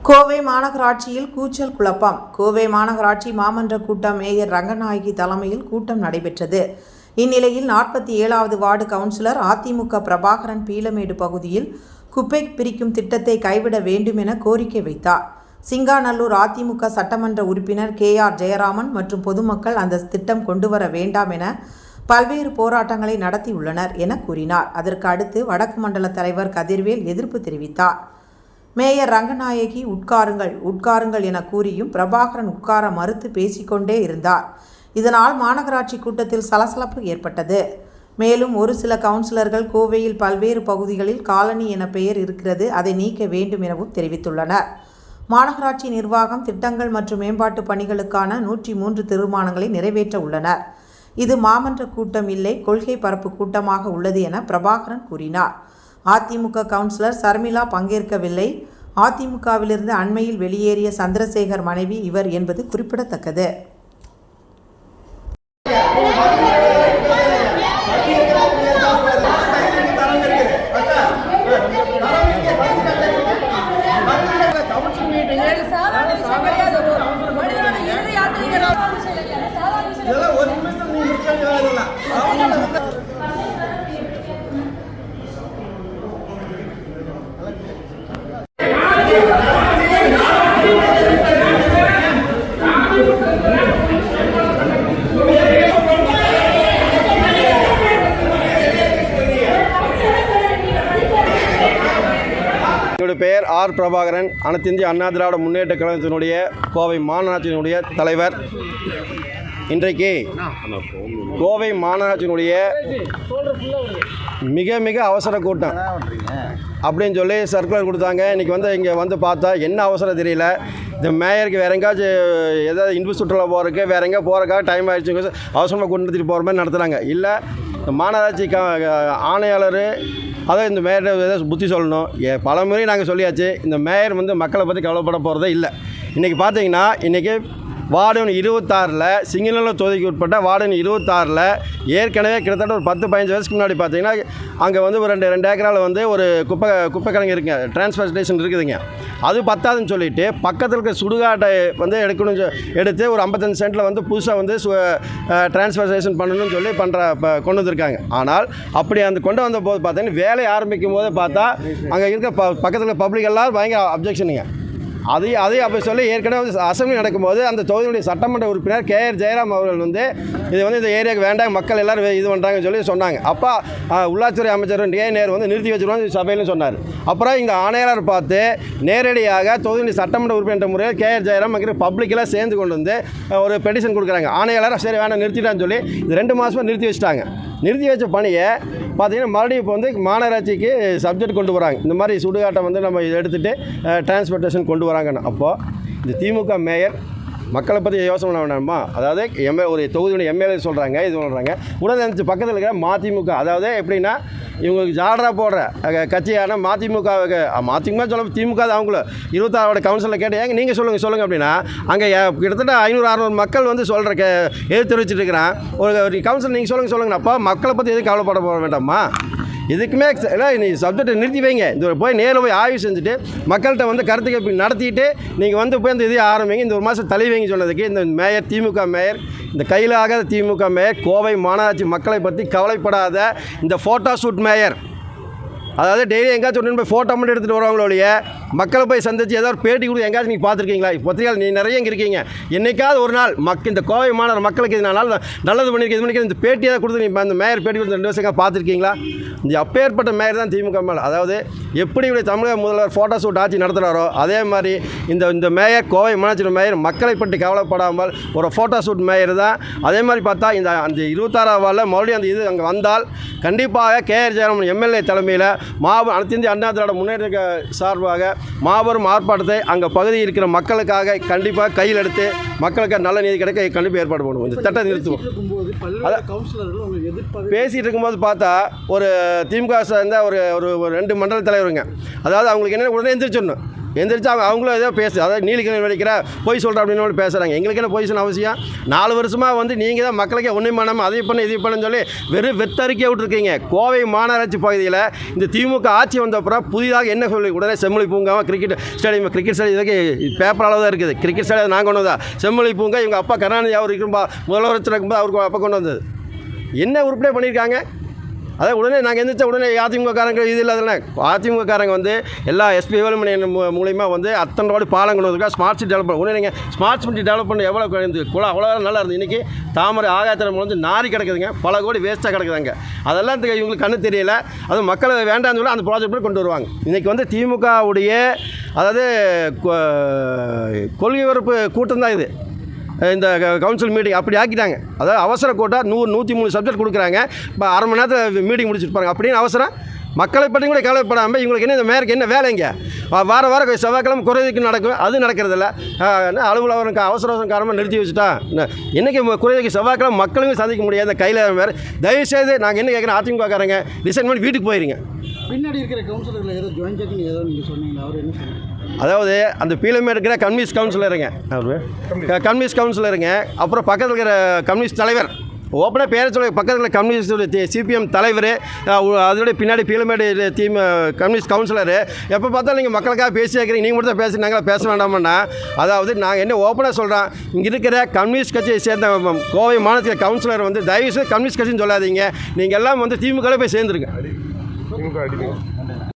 கோவை மாநகராட்சியில் கூச்சல் குழப்பம். கோவை மாநகராட்சி மாமன்ற கூட்டம் மேயர் ரங்கநாயகி தலைமையில் கூட்டம் நடைபெற்றது. இந்நிலையில் 47வது வார்டு கவுன்சிலர் அதிமுக பிரபாகரன் பீளமேடு பகுதியில் குப்பை பிரிக்கும் திட்டத்தை கைவிட வேண்டும் என கோரிக்கை வைத்தார். சிங்காநல்லூர் அதிமுக சட்டமன்ற உறுப்பினர் KR ஜெயராமன் மற்றும் பொதுமக்கள் அந்த திட்டம் கொண்டுவர வேண்டாம் என பல்வேறு போராட்டங்களை நடத்தியுள்ளனர் என கூறினார். அதற்கு அடுத்து வடக்கு மண்டல தலைவர் கதிர்வேல் எதிர்ப்பு தெரிவித்தார். மேயர் ரங்கநாயகி உட்காருங்கள் என கூறியும் பிரபாகரன் உட்கார மறுத்து பேசிக்கொண்டே இருந்தார். இதனால் மாநகராட்சி கூட்டத்தில் சலசலப்பு ஏற்பட்டது. மேலும் ஒரு சில கவுன்சிலர்கள் கோவையில் பல்வேறு பகுதிகளில் காலனி என பெயர் இருக்கிறது, அதை நீக்க வேண்டும் எனவும் தெரிவித்துள்ளனர். மாநகராட்சி நிர்வாகம் திட்டங்கள் மற்றும் மேம்பாட்டு பணிகளுக்கான 103 தீர்மானங்களை நிறைவேற்ற உள்ளனர். இது மாமன்ற கூட்டம் இல்லை, கொள்கை பரப்பு கூட்டமாக உள்ளது என பிரபாகரன் கூறினார். அதிமுக கவுன்சிலர் சர்மிளா பங்கேற்கவில்லை. அதிமுகவிலிருந்து அண்மையில் வெளியேறிய சந்திரசேகர் மனைவி இவர் என்பது குறிப்பிடத்தக்கது. என்னுடைய பெயர் R. பிரபாகரன். அனைத்து இந்திய அண்ணா திராவிட முன்னேற்ற கழகத்தினுடைய கோவை மாநகராட்சியினுடைய தலைவர். இன்றைக்கு கோவை மாநகராட்சியினுடைய மிக அவசர கூட்டம் அப்படின்னு சொல்லி சர்க்குலர் கொடுத்தாங்க. இன்றைக்கி இங்கே வந்து பார்த்தா என்ன அவசரம் தெரியல. இந்த மேயருக்கு வேறு எங்கேயாச்சும் ஏதாவது இன்பு சுற்றுலா போகிறதுக்கு வேறு எங்கே போகிறக்காக டைம் ஆகிடுச்சு, அவசரமாக கொண்டு நடத்திட்டு போகிற மாதிரி நடத்துகிறாங்க. இல்லை இந்த மாநகராட்சி ஆணையாளர் அதான் இந்த மேயர் ஏதாவது புத்தி சொல்லணும். பல முறை நாங்கள் சொல்லியாச்சு, இந்த மேயர் மக்களை பற்றி கவலைப்பட போகிறதே இல்லை. இன்றைக்கி பார்த்தீங்கன்னா இன்றைக்கி வார்டு 26 சிங்கநல்லூர் தொகுதிக்கு உட்பட்ட வார்டு 26 ஏற்கனவே கிட்டத்தட்ட ஒரு 10-15 வருஷத்துக்கு முன்னாடி பார்த்தீங்கன்னா அங்கே ஒரு 2 ஏக்கரால் ஒரு குப்பை கிழங்கு இருக்குங்க, டிரான்ஸ்பர் ஸ்டேஷன் இருக்குதுங்க. அது பத்தாதுன்னு சொல்லிவிட்டு பக்கத்தில் இருக்க சுடுகாட்டை எடுக்கணும், எடுத்து ஒரு 55 சென்ட்டில் புதுசாக டிரான்ஸ்பர் ஸ்டேஷன் பண்ணணும்னு சொல்லி கொண்டு வந்திருக்காங்க. ஆனால் அப்படி அந்த கொண்டு வந்த போது பார்த்தீங்கன்னா வேலை ஆரம்பிக்கும் போது பார்த்தா அங்கே இருக்க பக்கத்தில் பப்ளிக் எல்லாம் பயங்கர அப்ஜெக்ஷனுங்க. அதை அப்படி சொல்லி ஏற்கனவே அசம்பிளி நடக்கும்போது அந்த தொகுதியுடைய சட்டமன்ற உறுப்பினர் KR ஜெயராம் அவர்கள் இது இந்த ஏரியாவுக்கு வேண்டாம், மக்கள் எல்லோரும் இது பண்ணுறாங்கன்னு சொல்லி சொன்னாங்க. அப்போ உள்ளாட்சித்துறை அமைச்சர் நேரு நிறுத்தி வச்சுருவாங்க சபையிலும் சொன்னார். அப்புறம் இங்கே ஆணையாளர் பார்த்து நேரடியாக தொகுதியுடைய சட்டமன்ற உறுப்பினர் முறையில் KR ஜெயராம் பப்ளிக்கெல்லாம் சேர்ந்து கொண்டு ஒரு பெட்டிஷன் கொடுக்குறாங்க. ஆணையாளர் சரி வேணாம் நிறுத்திட்டான்னு சொல்லி இது 2 மாதமாக நிறுத்தி வச்சுட்டாங்க. நிறுத்தி வச்ச பணியை பார்த்திங்கன்னா மறுபடியும் இப்போ மாநகராட்சிக்கு சப்ஜெக்ட் கொண்டு வராங்க. இந்த மாதிரி சுடுகாட்டை நம்ம எடுத்துகிட்டு டிரான்ஸ்போர்ட்டேஷன் கொண்டு வராங்கன்னு. அப்போது இந்த திமுக மேயர் மக்களை பற்றி யோசனை பண்ண வேண்டாமா? அதாவது ஒரு தொகுதியுடைய MLA சொல்கிறாங்க, இது சொல்கிறாங்க. உடனே பக்கத்தில் இருக்கிற மதிமுக, அதாவது எப்படின்னா இவங்களுக்கு ஜாலராக போடுற கட்சியான மதிமுக சொல்ல திமுக அவங்களும் 26 கவுன்சிலில் கேட்டு ஏங்க நீங்கள் சொல்லுங்கள் அப்படின்னா அங்கே கிட்டத்தட்ட 500-600 மக்கள் சொல்கிற எது தெரிவிச்சுட்டு இருக்கிறான். ஒரு கவுன்சில் நீங்கள் சொல்லுங்கண்ணா. அப்போ மக்களை பற்றி எதுவும் கவலைப்பட போக வேண்டாமா? இதுக்குமே நீ சப்ஜெக்டை நிறுத்தி வைங்க. இந்த போய் நேரில் போய் ஆய்வு செஞ்சுட்டு மக்கள்கிட்ட கருத்து கேட்பு நடத்திட்டு நீங்கள் போய் இந்த இதை ஆரம்பிங்க. இந்த ஒரு மாதம் தள்ளி வைங்க சொன்னதுக்கு இந்த மேயர், திமுக மேயர், இந்த கையில் ஆகாத திமுக மேயர், கோவை மாநகராட்சி மக்களை பற்றி கவலைப்படாத இந்த ஃபோட்டோ ஷூட் மேயர், அதாவது டெய்லி எங்கேயாச்சும் போய் ஃபோட்டோ மட்டும் எடுத்துகிட்டு வருவாங்களோடைய மக்களை போய் சந்திச்சு ஏதாவது ஒரு பேட்டி கொடுத்து எங்கேயாச்சும் நீங்கள் பார்த்துருக்கீங்களா? பத்திரிகைகள் நீங்கள் நிறைய இங்கே இருக்கீங்க. என்னைக்காவது ஒரு நாள் இந்த கோவை மாநகர மக்களுக்கு இது நல்லது பண்ணியிருக்கேன், இந்த பேட்டி ஏதாவது கொடுத்து நீங்கள் அந்த மேயர் பேட்டி கொடுத்து 2 வருஷம் பார்த்துருக்கீங்களா? இந்த அப்பேற்பட்ட மேயர் தான் திமுக மேலே. அதாவது எப்படி தமிழக முதல்வர் ஃபோட்டோ ஷூட் ஆட்சி நடத்துகிறாரோ அதே மாதிரி இந்த மேயர், கோவை மாநகராட்சி மேயர் மக்களை பற்றி கவலைப்படாமல் ஒரு ஃபோட்டோ ஷூட் மேயர் தான். அதே மாதிரி பார்த்தா அந்த 26வது வார்டில் மறுபடியும் அந்த இது அங்கே வந்தால் கண்டிப்பாக KR ஜெயராமன் MLA தலைமையில் அனைத்து இந்திய அண்ணா திராவிட முன்னேற்ற சார்பாக மாபெரும் ஆர்ப்பாட்டத்தை அங்கே பகுதியில் இருக்கிற மக்களுக்காக கண்டிப்பாக கையில் எடுத்து மக்களுக்கு நல்ல நீதி கிடைக்க கண்டிப்பாக ஏற்பாடு பண்ணுவோம். இந்த திட்டத்தை நிறுத்துவோம். பேசிகிட்டு இருக்கும்போது பார்த்தா ஒரு திமுக சேர்ந்த ஒரு 2 மண்டல தலைவருங்க, அதாவது அவங்களுக்கு என்ன உடனே எந்திரிச்சிடணும். எந்திரிச்சு அவங்களும் ஏதோ அதாவது நீலிக்கணி வடிக்கிற பொய் சொல்கிற அப்படின்னு பேசுகிறாங்க. எங்களுக்கு என்ன பொய் சொன்ன அவசியம்? 4 வருஷமாக வந்து நீங்கள் தான் மக்களுக்கே ஒன்றும் பண்ணாமல் அதை பண்ண இது பண்ணுன்னு சொல்லி வெறும் வெத்தறிக்கையை விட்டுருக்கீங்க. கோவை மாநகராட்சி பகுதியில் இந்த திமுக ஆட்சி வந்த அப்புறம் புதிதாக என்ன சொல்லி உடனே செம்மொழி பூங்காவும் கிரிக்கெட் ஸ்டேடியம் இதுக்கு பேப்பர் அளவு தான் இருக்குது. கிரிக்கெட் ஸ்டேடியம் நாங்கள் கொண்டு வந்தா, செம்மொழி பூங்கா இவங்க அப்பா கருணாநிதி அவர் இருக்கும்போது முதலமைச்சர் இருக்கும்போது அவருக்கு அப்பா கொண்டு வந்தது. என்ன உருப்படியே பண்ணியிருக்காங்க? அதை உடனே நாங்கள் எந்திரிச்சா உடனே அதிமுககாரங்க இது இல்லாதல்ல. அதிமுககாரங்க வந்து எல்லா எஸ்பி வேலுமணி மூலிமா வந்து அத்தனை ரோடு பாலம் கொண்டு வந்திருக்கா. ஸ்மார்ட் சிட்டி டெவலப் பண்ண உடனே நீங்கள் ஸ்மார்ட் சிட்டி டெவலப் பண்ண எவ்வளோ இருந்து அவ்வளோ நல்லா இருந்தது. இன்றைக்கி தாமரை ஆகாயத்தில் வந்து நாரி கிடக்குதுங்க, பல கோடி வேஸ்ட்டாக கிடக்குதாங்க. அதெல்லாம் இவங்களுக்கு கண்ணு தெரியல. அது மக்களை வேண்டாம்னு சொல்லி அந்த ப்ராஜெக்ட் பண்ணி கொண்டு வருவாங்க. இன்றைக்கி வந்து திமுகவுடைய அதாவது கொள்கை வரப்பு கூட்டம் தான் இது. இந்த கவுன்சில் மீட்டிங் அப்படி ஆக்கிட்டாங்க. அதாவது அவசர கோட்டா 100-103 சப்ஜெக்ட் கொடுக்குறாங்க. இப்போ அரை மணி நேரத்தில் மீட்டிங் முடிச்சுருப்பாங்க. அப்படின்னு அவசரம் மக்களை பற்றி கூட கவலைப்படாமல் இவங்களுக்கு என்ன இந்த மேயருக்கு என்ன வேலைங்க? வாரம் செவ்வாய்க்கிழமை குறைதீர்ப்பு நடக்கும், அது நடக்கிறதில்ல. அலுவலகம் அவசர காரணமாக நிறுத்தி வச்சுட்டா என்றைக்கு குறைதீர்ப்பு செவ்வாய்க்கிழமை மக்களும் சந்திக்க முடியாது. கையில் வேறு தயவுசெய்து நாங்கள் என்ன கேட்குறோம், அதிமுககாரங்க ரிசைன் பண்ணி வீட்டுக்கு போயிருங்க. பின்னாடி இருக்கிற கவுன்சிலர்கள் ஏதோ ஜாயின் செக்னு ஏதோ நீங்கள் சொன்னீங்க, அவர் என்ன சொன்னாங்க? அதாவது அந்த பீலமே இருக்கிற கம்யூனிஸ்ட் கவுன்சிலருங்க, கம்யூனிஸ்ட் கவுன்சிலருங்க. அப்புறம் பக்கத்தில் இருக்கிற கம்யூனிஸ்ட் தலைவர் ஓப்பனாக பேர சொல்ல, பக்கத்தில் கம்யூனிஸ்ட் சிபிஎம் தலைவர், அதோட பின்னாடி பீலமேடு கம்யூனிஸ்ட் கவுன்சிலரு. எப்போ பார்த்தாலும் நீங்கள் மக்களுக்காக பேசி வைக்கிறீங்க. நீங்கள் மட்டும் தான் பேசி நாங்களா பேச வேண்டாமண்ணா? அதாவது நாங்கள் என்ன ஓப்பனாக சொல்கிறோம், இங்கே இருக்கிற கம்யூனிஸ்ட் கட்சியை சேர்ந்த கோவை மாநிலத்தில் கவுன்சிலர் வந்து தயவுசெய்து கம்யூனிஸ்ட் கட்சின்னு சொல்லாதீங்க. நீங்கள் எல்லாம் வந்து திமுகவில் போய் சேர்ந்துருங்க.